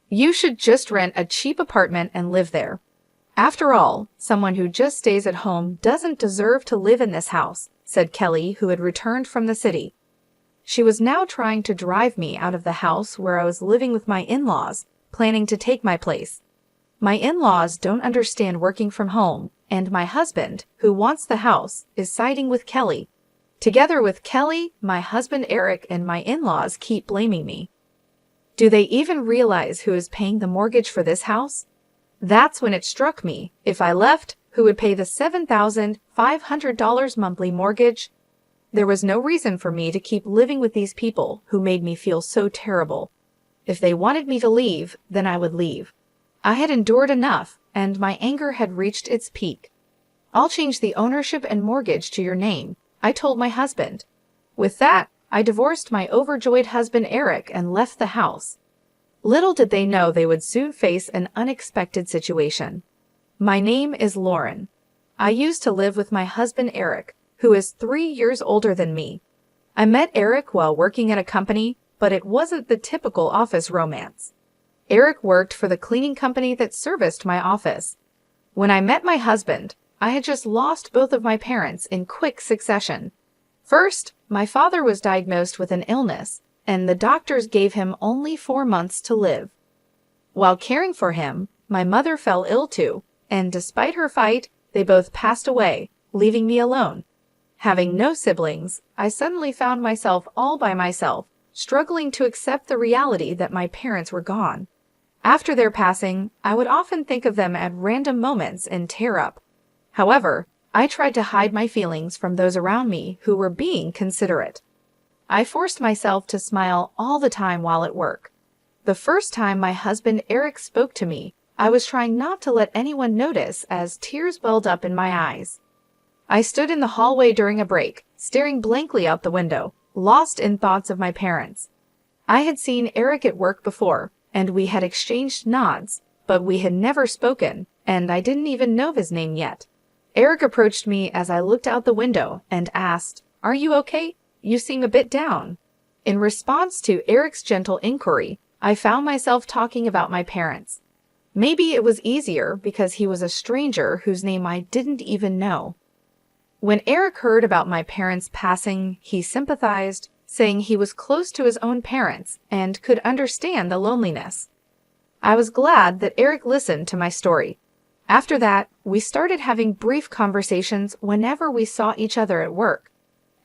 You should just rent a cheap apartment and live there. After all, someone who just stays at home doesn't deserve to live in this house, said Kelly, who had returned from the city. She was now trying to drive me out of the house where I was living with my in-laws, planning to take my place. My in-laws don't understand working from home, and my husband, who wants the house, is siding with Kelly. Together with Kelly, my husband Eric, and my in-laws keep blaming me. Do they even realize who is paying the mortgage for this house? That's when it struck me. If I left, who would pay the $7,500 monthly mortgage? There was no reason for me to keep living with these people who made me feel so terrible. If they wanted me to leave, then I would leave. I had endured enough, and my anger had reached its peak. I'll change the ownership and mortgage to your name, I told my husband. With that, I divorced my overjoyed husband Eric and left the house. Little did they know they would soon face an unexpected situation. My name is Lauren. I used to live with my husband Eric, who is 3 years older than me. I met Eric while working at a company, but it wasn't the typical office romance. Eric worked for the cleaning company that serviced my office. When I met my husband, I had just lost both of my parents in quick succession. First, my father was diagnosed with an illness, and the doctors gave him only 4 months to live. While caring for him, my mother fell ill too, and despite her fight, they both passed away, leaving me alone. Having no siblings, I suddenly found myself all by myself, struggling to accept the reality that my parents were gone. After their passing, I would often think of them at random moments and tear up. However, I tried to hide my feelings from those around me who were being considerate. I forced myself to smile all the time while at work. The first time my husband Eric spoke to me, I was trying not to let anyone notice as tears welled up in my eyes. I stood in the hallway during a break, staring blankly out the window, lost in thoughts of my parents. I had seen Eric at work before, and we had exchanged nods, but we had never spoken, and I didn't even know his name yet. Eric approached me as I looked out the window and asked, "Are you okay? You seem a bit down." In response to Eric's gentle inquiry, I found myself talking about my parents. Maybe it was easier because he was a stranger whose name I didn't even know. When Eric heard about my parents' passing, he sympathized, saying he was close to his own parents and could understand the loneliness. I was glad that Eric listened to my story. After that, we started having brief conversations whenever we saw each other at work,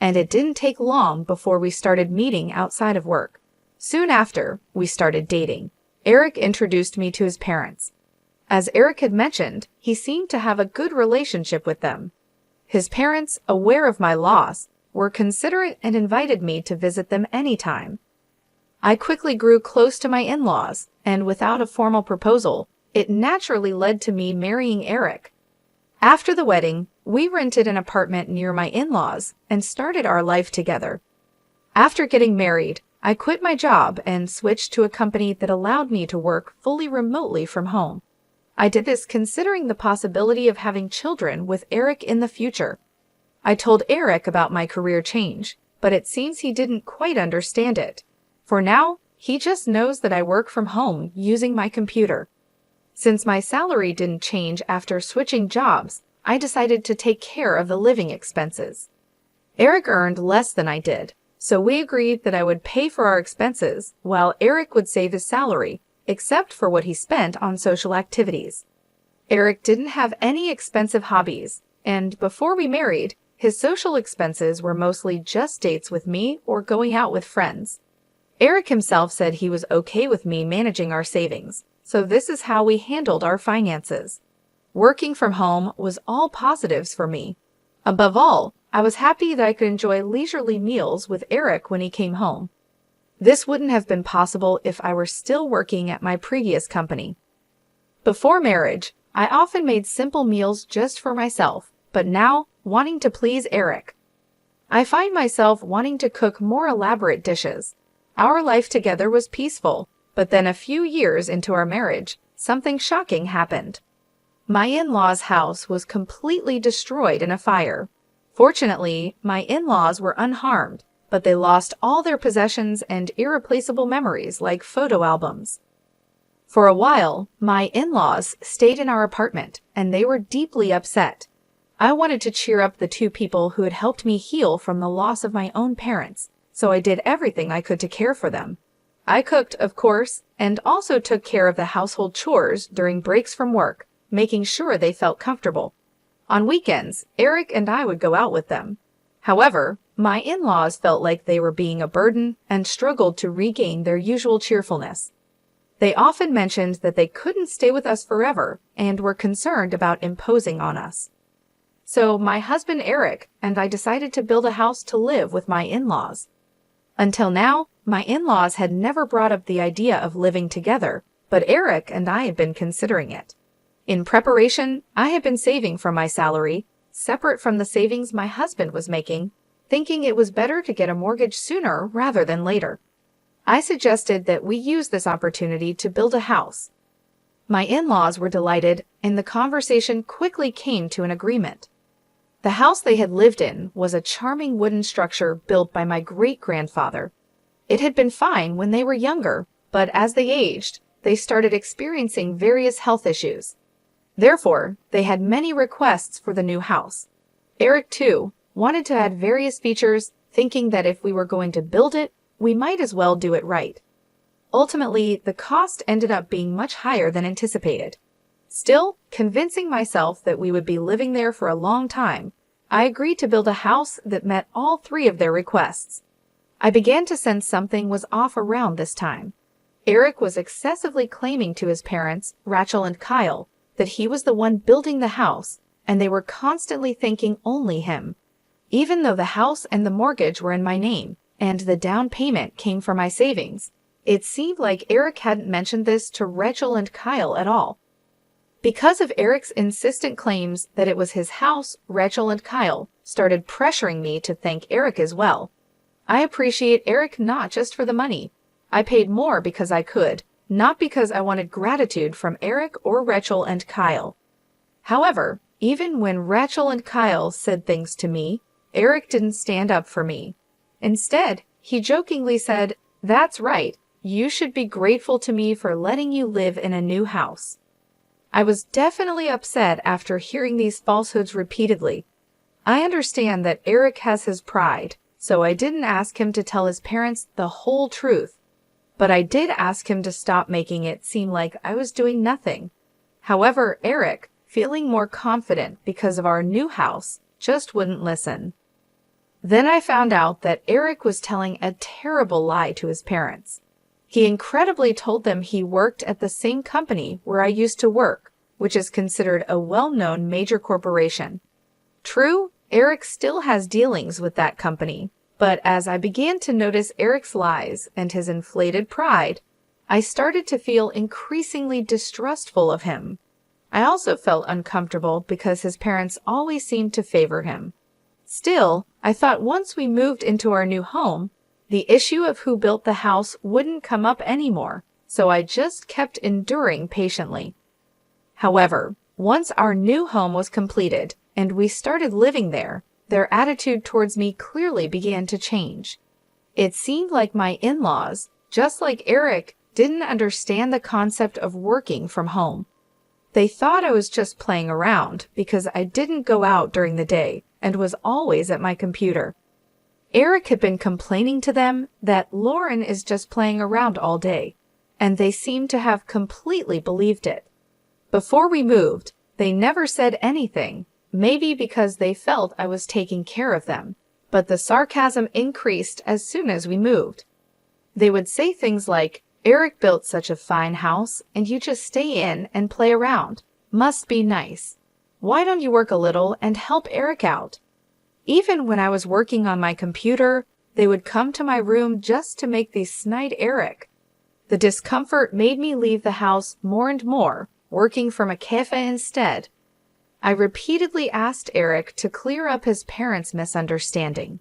and it didn't take long before we started meeting outside of work. Soon after, we started dating. Eric introduced me to his parents. As Eric had mentioned, he seemed to have a good relationship with them. His parents, aware of my loss, were considerate and invited me to visit them anytime. I quickly grew close to my in-laws, and without a formal proposal, it naturally led to me marrying Eric. After the wedding, we rented an apartment near my in-laws and started our life together. After getting married, I quit my job and switched to a company that allowed me to work fully remotely from home. I did this considering the possibility of having children with Eric in the future. I told Eric about my career change, but it seems he didn't quite understand it. For now, he just knows that I work from home using my computer. Since my salary didn't change after switching jobs, I decided to take care of the living expenses. Eric earned less than I did, so we agreed that I would pay for our expenses while Eric would save his salary, except for what he spent on social activities. Eric didn't have any expensive hobbies, and before we married, his social expenses were mostly just dates with me or going out with friends. Eric himself said he was okay with me managing our savings, so this is how we handled our finances. Working from home was all positives for me. Above all, I was happy that I could enjoy leisurely meals with Eric when he came home. This wouldn't have been possible if I were still working at my previous company. Before marriage, I often made simple meals just for myself, but now, wanting to please Eric, I find myself wanting to cook more elaborate dishes. Our life together was peaceful, but then a few years into our marriage, something shocking happened. My in-laws' house was completely destroyed in a fire. Fortunately, my in-laws were unharmed, but they lost all their possessions and irreplaceable memories like photo albums. For a while, my in-laws stayed in our apartment, and they were deeply upset. I wanted to cheer up the two people who had helped me heal from the loss of my own parents, so I did everything I could to care for them. I cooked, of course, and also took care of the household chores during breaks from work, making sure they felt comfortable. On weekends, Eric and I would go out with them. However, my in-laws felt like they were being a burden and struggled to regain their usual cheerfulness. They often mentioned that they couldn't stay with us forever and were concerned about imposing on us. So my husband Eric and I decided to build a house to live with my in-laws. Until now, my in-laws had never brought up the idea of living together, but Eric and I had been considering it. In preparation, I had been saving from my salary, separate from the savings my husband was making, thinking it was better to get a mortgage sooner rather than later. I suggested that we use this opportunity to build a house. My in-laws were delighted, and the conversation quickly came to an agreement. The house they had lived in was a charming wooden structure built by my great-grandfather. It had been fine when they were younger, but as they aged, they started experiencing various health issues. Therefore, they had many requests for the new house. Eric, too, wanted to add various features, thinking that if we were going to build it, we might as well do it right. Ultimately, the cost ended up being much higher than anticipated. Still, convincing myself that we would be living there for a long time, I agreed to build a house that met all three of their requests. I began to sense something was off around this time. Eric was excessively claiming to his parents, Rachel and Kyle, that he was the one building the house, and they were constantly thanking only him. Even though the house and the mortgage were in my name, and the down payment came from my savings, it seemed like Eric hadn't mentioned this to Rachel and Kyle at all. Because of Eric's insistent claims that it was his house, Rachel and Kyle started pressuring me to thank Eric as well. I appreciate Eric not just for the money. I paid more because I could, not because I wanted gratitude from Eric or Rachel and Kyle. However, even when Rachel and Kyle said things to me, Eric didn't stand up for me. Instead, he jokingly said, "That's right, you should be grateful to me for letting you live in a new house." I was definitely upset after hearing these falsehoods repeatedly. I understand that Eric has his pride, so I didn't ask him to tell his parents the whole truth. But I did ask him to stop making it seem like I was doing nothing. However, Eric, feeling more confident because of our new house, just wouldn't listen. Then I found out that Eric was telling a terrible lie to his parents. He incredibly told them he worked at the same company where I used to work, which is considered a well-known major corporation. True, Eric still has dealings with that company, but as I began to notice Eric's lies and his inflated pride, I started to feel increasingly distrustful of him. I also felt uncomfortable because his parents always seemed to favor him. Still, I thought once we moved into our new home, the issue of who built the house wouldn't come up anymore, so I just kept enduring patiently. However, once our new home was completed and we started living there, their attitude towards me clearly began to change. It seemed like my in-laws, just like Eric, didn't understand the concept of working from home. They thought I was just playing around because I didn't go out during the day and was always at my computer. Eric had been complaining to them that Lauren is just playing around all day, and they seemed to have completely believed it. Before we moved, they never said anything, maybe because they felt I was taking care of them, but the sarcasm increased as soon as we moved. They would say things like, "Eric built such a fine house, and you just stay in and play around. Must be nice. Why don't you work a little and help Eric out?" Even when I was working on my computer, they would come to my room just to make these snide Eric. The discomfort made me leave the house more and more, working from a cafe instead. I repeatedly asked Eric to clear up his parents' misunderstanding.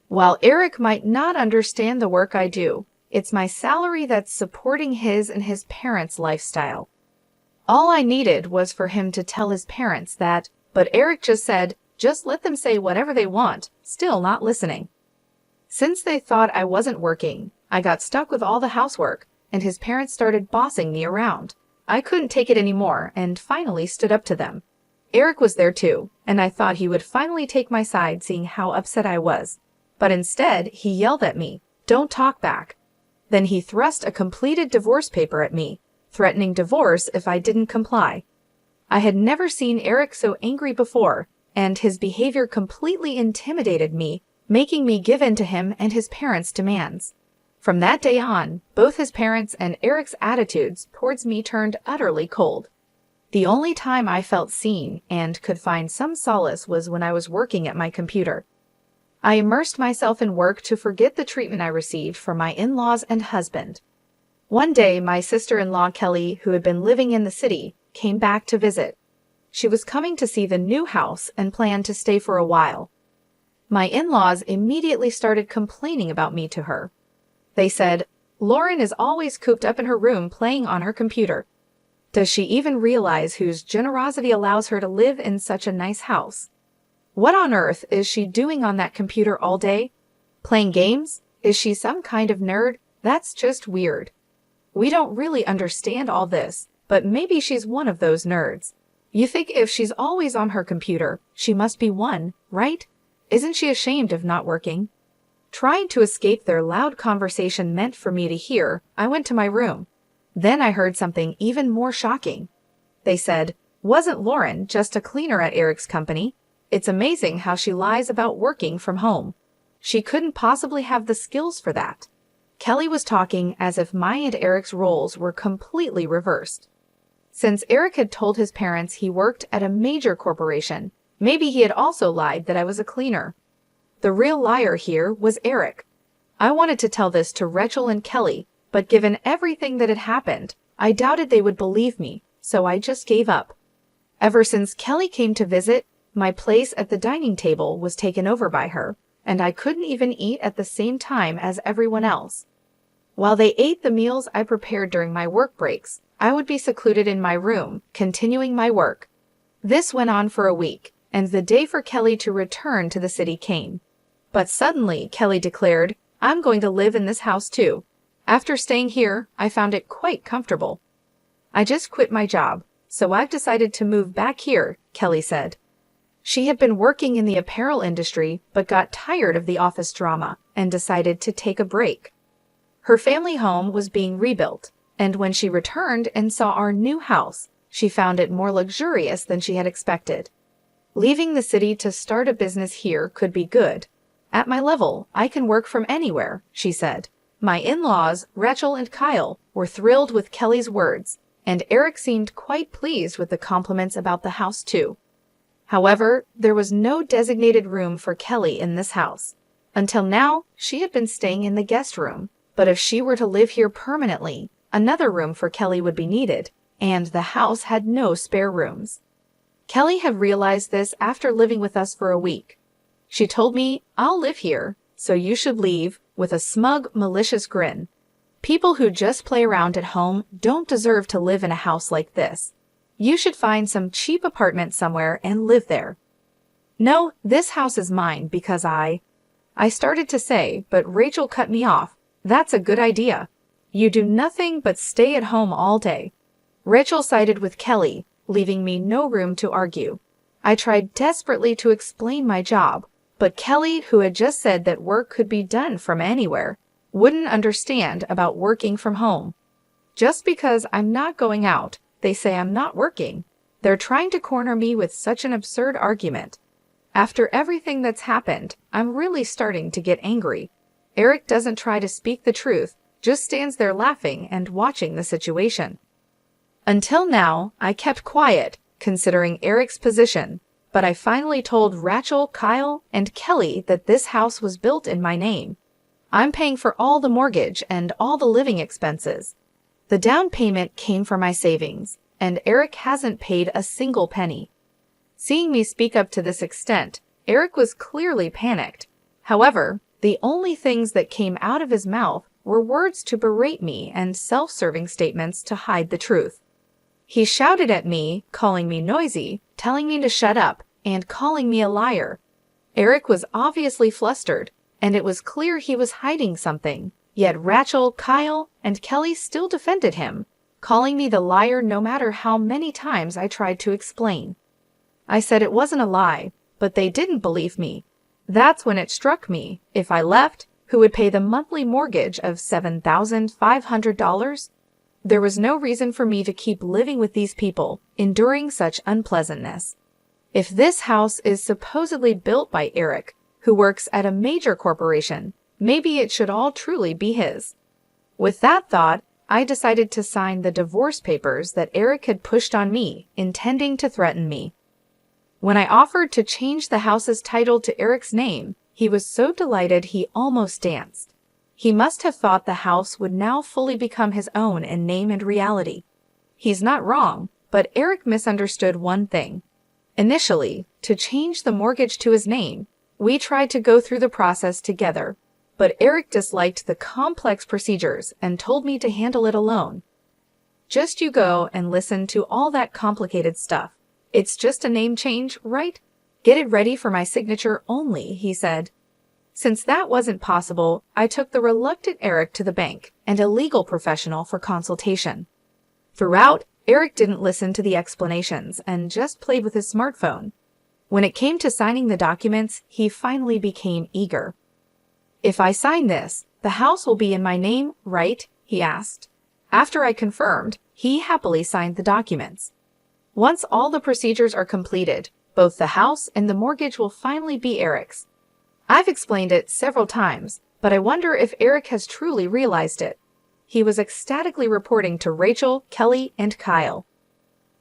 While Eric might not understand the work I do, it's my salary that's supporting his and his parents' lifestyle. All I needed was for him to tell his parents that, but Eric just said, just let them say whatever they want, still not listening. Since they thought I wasn't working, I got stuck with all the housework, and his parents started bossing me around. I couldn't take it anymore and finally stood up to them. Eric was there too, and I thought he would finally take my side seeing how upset I was. But instead, he yelled at me, "Don't talk back." Then he thrust a completed divorce paper at me, threatening divorce if I didn't comply. I had never seen Eric so angry before, and his behavior completely intimidated me, making me give in to him and his parents' demands. From that day on, both his parents and Eric's attitudes towards me turned utterly cold. The only time I felt seen and could find some solace was when I was working at my computer. I immersed myself in work to forget the treatment I received from my in-laws and husband. One day, my sister-in-law Kelly, who had been living in the city, came back to visit. She was coming to see the new house and planned to stay for a while. My in-laws immediately started complaining about me to her. They said, "Lauren is always cooped up in her room playing on her computer. Does she even realize whose generosity allows her to live in such a nice house? What on earth is she doing on that computer all day? Playing games? Is she some kind of nerd? That's just weird. We don't really understand all this, but maybe she's one of those nerds. You think if she's always on her computer, she must be one, right? Isn't she ashamed of not working?" Trying to escape their loud conversation meant for me to hear, I went to my room. Then I heard something even more shocking. They said, "Wasn't Lauren just a cleaner at Eric's company? It's amazing how she lies about working from home. She couldn't possibly have the skills for that." Kelly was talking as if my and Eric's roles were completely reversed. Since Eric had told his parents he worked at a major corporation, maybe he had also lied that I was a cleaner. The real liar here was Eric. I wanted to tell this to Rachel and Kelly, but given everything that had happened, I doubted they would believe me, so I just gave up. Ever since Kelly came to visit, my place at the dining table was taken over by her, and I couldn't even eat at the same time as everyone else. While they ate the meals I prepared during my work breaks, I would be secluded in my room, continuing my work. This went on for a week, and the day for Kelly to return to the city came. But suddenly, Kelly declared, "I'm going to live in this house too. After staying here, I found it quite comfortable. I just quit my job, so I've decided to move back here," Kelly said. She had been working in the apparel industry but got tired of the office drama and decided to take a break. Her family home was being rebuilt, and when she returned and saw our new house, she found it more luxurious than she had expected. Leaving the city to start a business here could be good. "At my level, I can work from anywhere," she said. My in-laws, Rachel and Kyle, were thrilled with Kelly's words, and Eric seemed quite pleased with the compliments about the house too. However, there was no designated room for Kelly in this house. Until now, she had been staying in the guest room, but if she were to live here permanently, another room for Kelly would be needed, and the house had no spare rooms. Kelly had realized this after living with us for a week. She told me, "I'll live here, so you should leave," with a smug, malicious grin. "People who just play around at home don't deserve to live in a house like this. You should find some cheap apartment somewhere and live there." "No, this house is mine because I started to say, but Rachel cut me off. "That's a good idea. You do nothing but stay at home all day." Rachel sided with Kelly, leaving me no room to argue. I tried desperately to explain my job, but Kelly, who had just said that work could be done from anywhere, wouldn't understand about working from home. Just because I'm not going out, they say I'm not working. They're trying to corner me with such an absurd argument. After everything that's happened, I'm really starting to get angry. Eric doesn't try to speak the truth, just stands there laughing and watching the situation. Until now, I kept quiet, considering Eric's position, but I finally told Rachel, Kyle, and Kelly that this house was built in my name. I'm paying for all the mortgage and all the living expenses. The down payment came from my savings, and Eric hasn't paid a single penny. Seeing me speak up to this extent, Eric was clearly panicked. However, the only things that came out of his mouth were words to berate me and self-serving statements to hide the truth. He shouted at me, calling me noisy, telling me to shut up, and calling me a liar. Eric was obviously flustered, and it was clear he was hiding something, Yet Rachel, Kyle, and Kelly still defended him, calling me the liar no matter how many times I tried to explain. I said it wasn't a lie, but they didn't believe me. That's when it struck me. If I left, who would pay the monthly mortgage of $7,500? There was no reason for me to keep living with these people, enduring such unpleasantness. If this house is supposedly built by Eric, who works at a major corporation, maybe it should all truly be his. With that thought, I decided to sign the divorce papers that Eric had pushed on me, intending to threaten me. When I offered to change the house's title to Eric's name, he was so delighted he almost danced. He must have thought the house would now fully become his own in name and reality. He's not wrong, but Eric misunderstood one thing. Initially, to change the mortgage to his name, we tried to go through the process together, but Eric disliked the complex procedures and told me to handle it alone. Just you go and listen to all that complicated stuff. It's just a name change, right? Get it ready for my signature only, he said. Since that wasn't possible, I took the reluctant Eric to the bank and a legal professional for consultation. Throughout, Eric didn't listen to the explanations and just played with his smartphone. When it came to signing the documents, he finally became eager. If I sign this, the house will be in my name, right? He asked. After I confirmed, he happily signed the documents. Once all the procedures are completed, both the house and the mortgage will finally be Eric's. I've explained it several times, but I wonder if Eric has truly realized it. He was ecstatically reporting to Rachel, Kelly, and Kyle.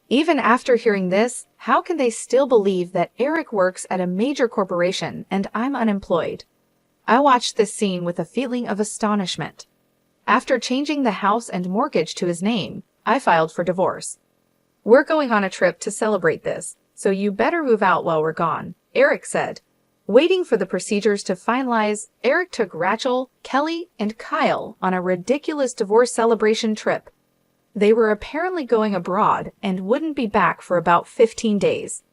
Even after hearing this, how can they still believe that Eric works at a major corporation and I'm unemployed? I watched this scene with a feeling of astonishment. After changing the house and mortgage to his name, I filed for divorce. We're going on a trip to celebrate this, so you better move out while we're gone, Eric said. Waiting for the procedures to finalize, Eric took Rachel, Kelly, and Kyle on a ridiculous divorce celebration trip. They were apparently going abroad and wouldn't be back for about 15 days.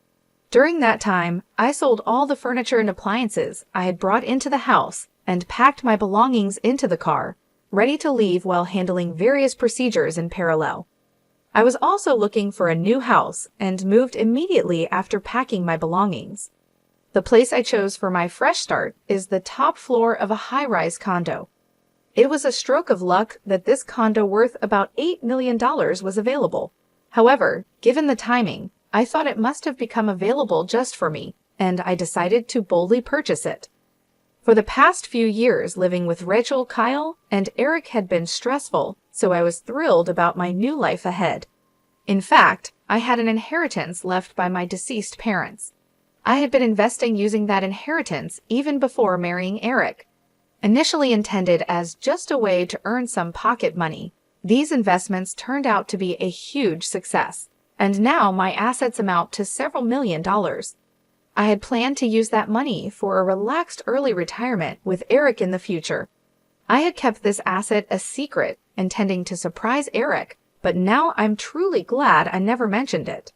During that time, I sold all the furniture and appliances I had brought into the house and packed my belongings into the car, ready to leave while handling various procedures in parallel. I was also looking for a new house and moved immediately after packing my belongings. The place I chose for my fresh start is the top floor of a high-rise condo. It was a stroke of luck that this condo worth about $8 million was available. However, given the timing, I thought it must have become available just for me, and I decided to boldly purchase it. For the past few years living with Rachel, Kyle, and Eric had been stressful, so I was thrilled about my new life ahead. In fact, I had an inheritance left by my deceased parents. I had been investing using that inheritance even before marrying Eric. Initially intended as just a way to earn some pocket money, these investments turned out to be a huge success, and now my assets amount to several $1,000,000. I had planned to use that money for a relaxed early retirement with Eric in the future. I had kept this asset a secret, intending to surprise Eric, but now I'm truly glad I never mentioned it.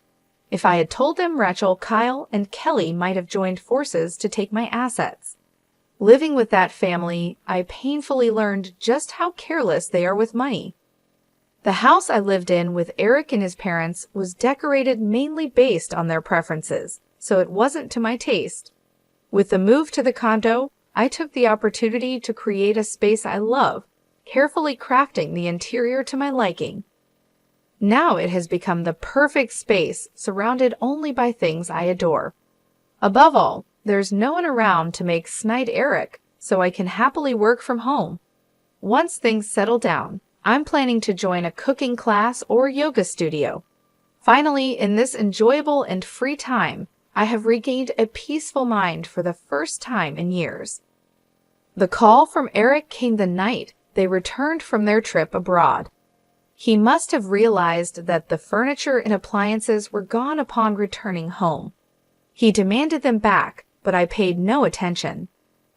If I had told them, Rachel, Kyle, and Kelly might have joined forces to take my assets. Living with that family, I painfully learned just how careless they are with money. The house I lived in with Eric and his parents was decorated mainly based on their preferences, so it wasn't to my taste. With the move to the condo, I took the opportunity to create a space I love, carefully crafting the interior to my liking. Now it has become the perfect space, surrounded only by things I adore. Above all, there's no one around to make snide Eric, so I can happily work from home. Once things settle down, I'm planning to join a cooking class or yoga studio. Finally, in this enjoyable and free time, I have regained a peaceful mind for the first time in years. The call from Eric came the night they returned from their trip abroad. He must have realized that the furniture and appliances were gone upon returning home. He demanded them back, but I paid no attention.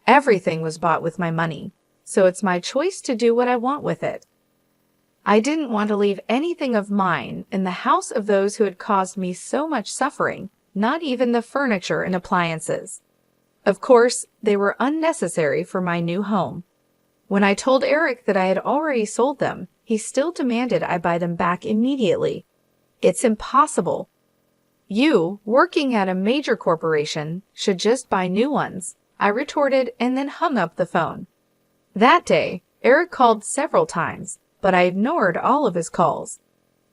Everything was bought with my money, so it's my choice to do what I want with it. I didn't want to leave anything of mine in the house of those who had caused me so much suffering, not even the furniture and appliances. Of course, they were unnecessary for my new home. When I told Eric that I had already sold them, he still demanded I buy them back immediately. It's impossible. You, working at a major corporation, should just buy new ones, I retorted and then hung up the phone. That day, Eric called several times, but I ignored all of his calls.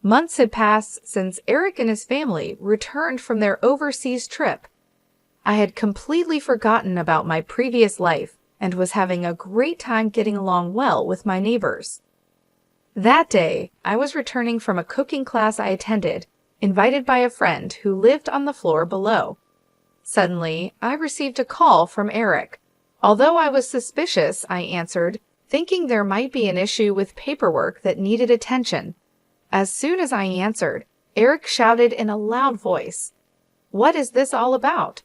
Months had passed since Eric and his family returned from their overseas trip. I had completely forgotten about my previous life and was having a great time getting along well with my neighbors. That day, I was returning from a cooking class I attended, invited by a friend who lived on the floor below. Suddenly, I received a call from Eric. Although I was suspicious, I answered, thinking there might be an issue with paperwork that needed attention. As soon as I answered, Eric shouted in a loud voice, "What is this all about?"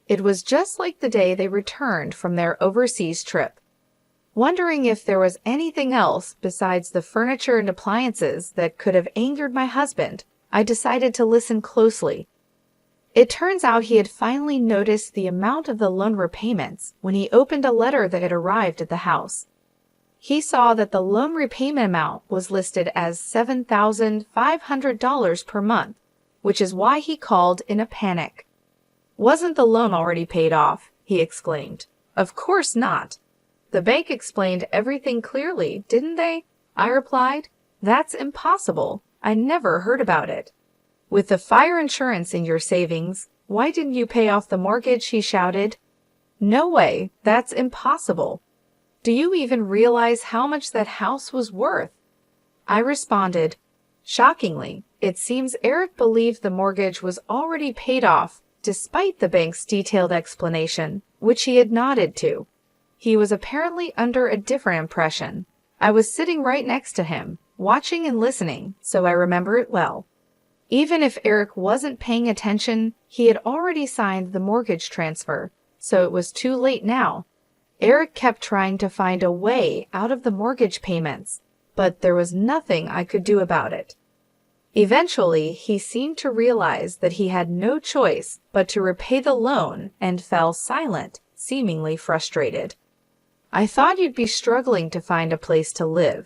It was just like the day they returned from their overseas trip. Wondering if there was anything else besides the furniture and appliances that could have angered my husband, I decided to listen closely. It turns out he had finally noticed the amount of the loan repayments when he opened a letter that had arrived at the house. He saw that the loan repayment amount was listed as $7,500 per month, which is why he called in a panic. "Wasn't the loan already paid off?" he exclaimed. "Of course not. The bank explained everything clearly, didn't they?" I replied. "That's impossible. I never heard about it." "With the fire insurance in your savings, why didn't you pay off the mortgage?" he shouted. "No way. That's impossible. Do you even realize how much that house was worth?" I responded. Shockingly, it seems Eric believed the mortgage was already paid off despite the bank's detailed explanation, which he had nodded to. He was apparently under a different impression. I was sitting right next to him, watching and listening, so I remember it well. Even if Eric wasn't paying attention, he had already signed the mortgage transfer, so it was too late now. Eric kept trying to find a way out of the mortgage payments, but there was nothing I could do about it. Eventually, he seemed to realize that he had no choice but to repay the loan and fell silent, seemingly frustrated. "I thought you'd be struggling to find a place to live,"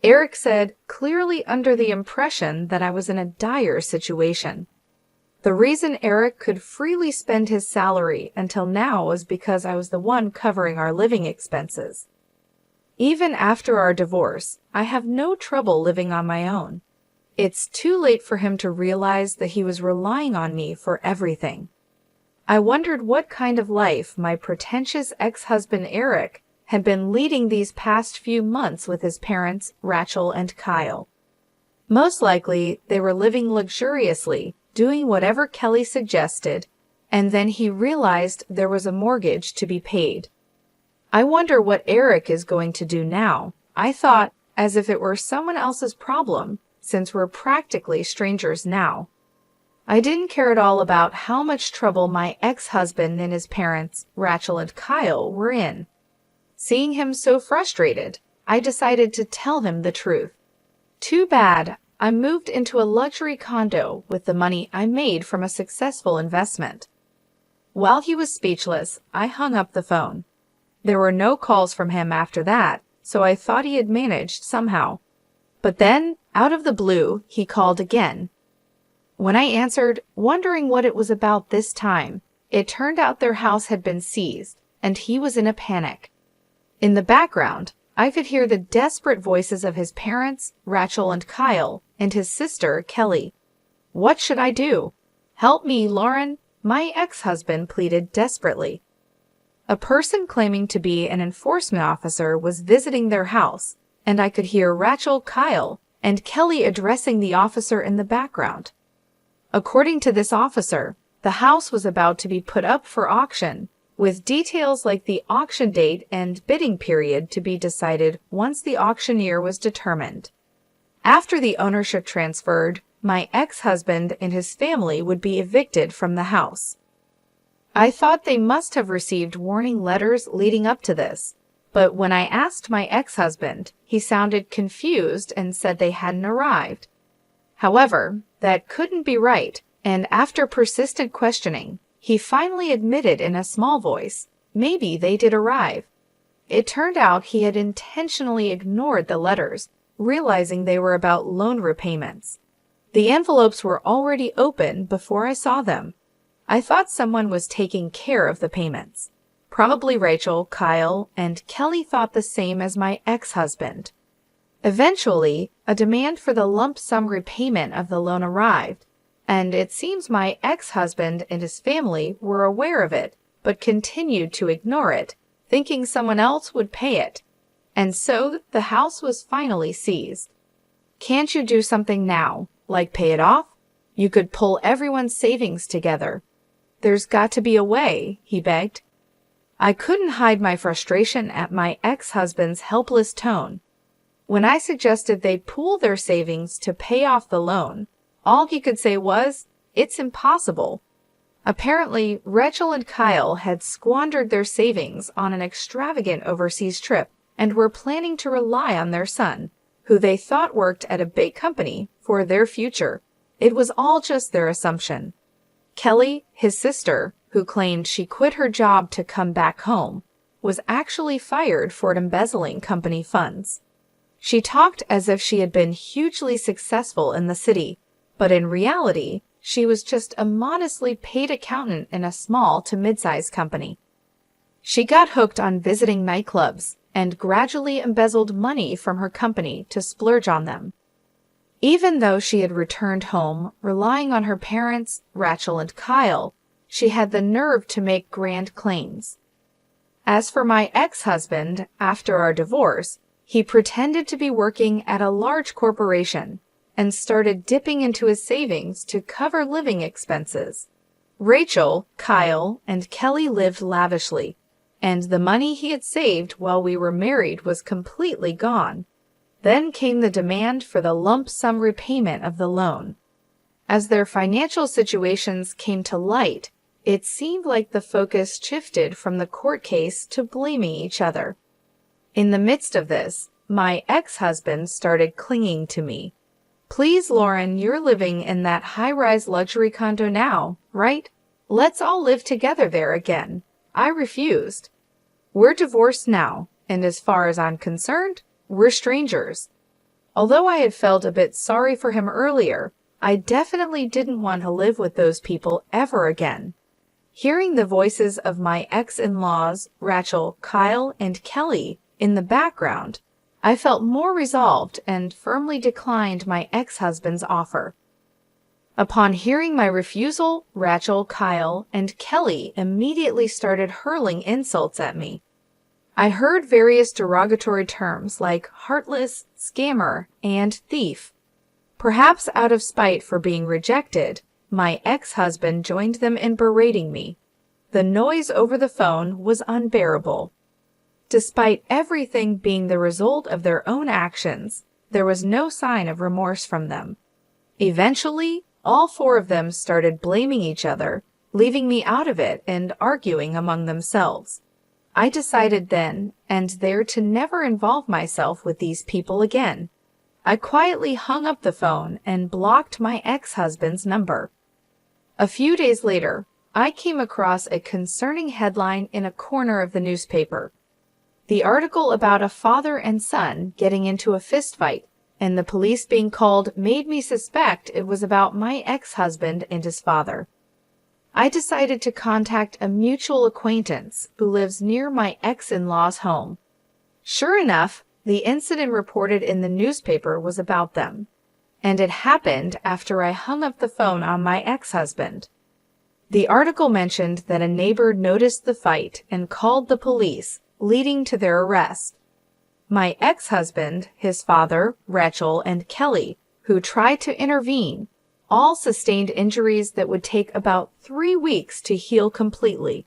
Eric said, clearly under the impression that I was in a dire situation. The reason Eric could freely spend his salary until now was because I was the one covering our living expenses. Even after our divorce, I have no trouble living on my own. It's too late for him to realize that he was relying on me for everything. I wondered what kind of life my pretentious ex-husband Eric had been leading these past few months with his parents, Rachel and Kyle. Most likely, they were living luxuriously, doing whatever Kelly suggested, and then he realized there was a mortgage to be paid. I wonder what Eric is going to do now, I thought, as if it were someone else's problem, since we're practically strangers now. I didn't care at all about how much trouble my ex-husband and his parents, Rachel and Kyle, were in. Seeing him so frustrated, I decided to tell him the truth. Too bad. I moved into a luxury condo with the money I made from a successful investment. While he was speechless, I hung up the phone. There were no calls from him after that, so I thought he had managed somehow. But then, out of the blue, he called again. When I answered, wondering what it was about this time, it turned out their house had been seized, and he was in a panic. In the background, I could hear the desperate voices of his parents, Rachel and Kyle, and his sister, Kelly. "What should I do? Help me, Lauren," my ex-husband pleaded desperately. A person claiming to be an enforcement officer was visiting their house, and I could hear Rachel, Kyle, and Kelly addressing the officer in the background. According to this officer, the house was about to be put up for auction, with details like the auction date and bidding period to be decided once the auctioneer was determined. After the ownership transferred, my ex-husband and his family would be evicted from the house. I thought they must have received warning letters leading up to this, but when I asked my ex-husband, he sounded confused and said they hadn't arrived. However, that couldn't be right, and after persistent questioning, he finally admitted in a small voice, maybe they did arrive. It turned out he had intentionally ignored the letters, realizing they were about loan repayments. The envelopes were already open before I saw them. I thought someone was taking care of the payments. Probably Rachel, Kyle, and Kelly thought the same as my ex-husband. Eventually, a demand for the lump sum repayment of the loan arrived, and it seems my ex-husband and his family were aware of it, but continued to ignore it, thinking someone else would pay it. And so the house was finally seized. Can't you do something now, like pay it off? You could pull everyone's savings together. There's got to be a way, he begged. I couldn't hide my frustration at my ex-husband's helpless tone. When I suggested they pool their savings to pay off the loan, all he could say was, "It's impossible." Apparently, Rachel and Kyle had squandered their savings on an extravagant overseas trip and were planning to rely on their son, who they thought worked at a big company, for their future. It was all just their assumption. Kelly, his sister, who claimed she quit her job to come back home, was actually fired for embezzling company funds. She talked as if she had been hugely successful in the city, but in reality, she was just a modestly paid accountant in a small to mid-sized company. She got hooked on visiting nightclubs and gradually embezzled money from her company to splurge on them. Even though she had returned home, relying on her parents, Rachel and Kyle, she had the nerve to make grand claims. As for my ex-husband, after our divorce, he pretended to be working at a large corporation and started dipping into his savings to cover living expenses. Rachel, Kyle, and Kelly lived lavishly, and the money he had saved while we were married was completely gone. Then came the demand for the lump sum repayment of the loan. As their financial situations came to light, it seemed like the focus shifted from the court case to blaming each other. In the midst of this, my ex-husband started clinging to me. "Please, Lauren, you're living in that high-rise luxury condo now, right? Let's all live together there again." I refused. "We're divorced now, and as far as I'm concerned, we're strangers." Although I had felt a bit sorry for him earlier, I definitely didn't want to live with those people ever again. Hearing the voices of my ex-in-laws, Rachel, Kyle, and Kelly, in the background, I felt more resolved and firmly declined my ex-husband's offer. Upon hearing my refusal, Rachel, Kyle, and Kelly immediately started hurling insults at me. I heard various derogatory terms like heartless, scammer, and thief. Perhaps out of spite for being rejected, my ex-husband joined them in berating me. The noise over the phone was unbearable. Despite everything being the result of their own actions, there was no sign of remorse from them. Eventually, all four of them started blaming each other, leaving me out of it and arguing among themselves. I decided then and there to never involve myself with these people again. I quietly hung up the phone and blocked my ex-husband's number. A few days later, I came across a concerning headline in a corner of the newspaper. The article about a father and son getting into a fistfight and the police being called made me suspect it was about my ex-husband and his father. I decided to contact a mutual acquaintance who lives near my ex-in-law's home. Sure enough, the incident reported in the newspaper was about them, and it happened after I hung up the phone on my ex-husband. The article mentioned that a neighbor noticed the fight and called the police, leading to their arrest. My ex-husband, his father, Rachel, and Kelly, who tried to intervene, all sustained injuries that would take about 3 weeks to heal completely.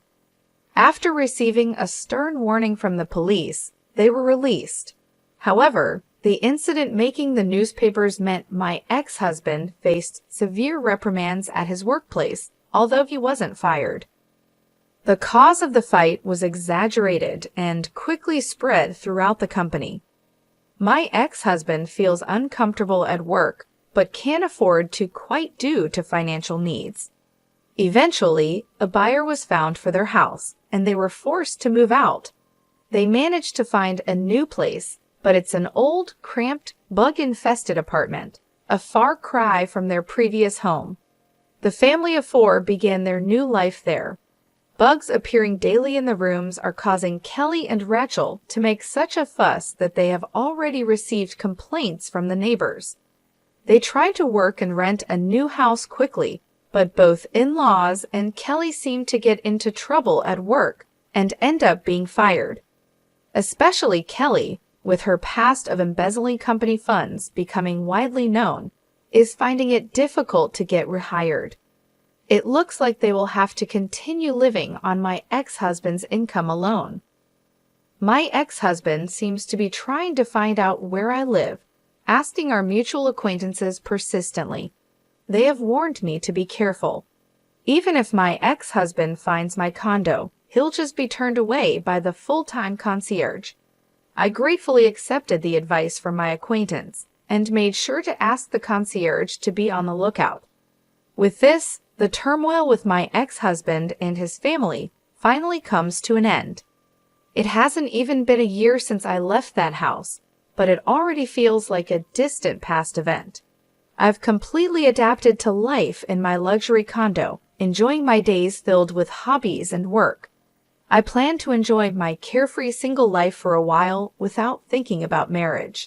After receiving a stern warning from the police, they were released. However, the incident making the newspapers meant my ex-husband faced severe reprimands at his workplace, although he wasn't fired. The cause of the fight was exaggerated and quickly spread throughout the company. My ex-husband feels uncomfortable at work, but can't afford to quite due to financial needs. Eventually, a buyer was found for their house, and they were forced to move out. They manage to find a new place, but it's an old, cramped, bug-infested apartment, a far cry from their previous home. The family of four began their new life there. Bugs appearing daily in the rooms are causing Kelly and Rachel to make such a fuss that they have already received complaints from the neighbors. They try to work and rent a new house quickly, but both in-laws and Kelly seem to get into trouble at work and end up being fired. Especially Kelly, with her past of embezzling company funds becoming widely known, is finding it difficult to get rehired. It looks like they will have to continue living on my ex-husband's income alone. My ex-husband seems to be trying to find out where I live, asking our mutual acquaintances persistently. They have warned me to be careful. Even if my ex-husband finds my condo, he'll just be turned away by the full-time concierge. I gratefully accepted the advice from my acquaintance and made sure to ask the concierge to be on the lookout. With this, the turmoil with my ex-husband and his family finally comes to an end. It hasn't even been a year since I left that house, but it already feels like a distant past event. I've completely adapted to life in my luxury condo, enjoying my days filled with hobbies and work. I plan to enjoy my carefree single life for a while without thinking about marriage.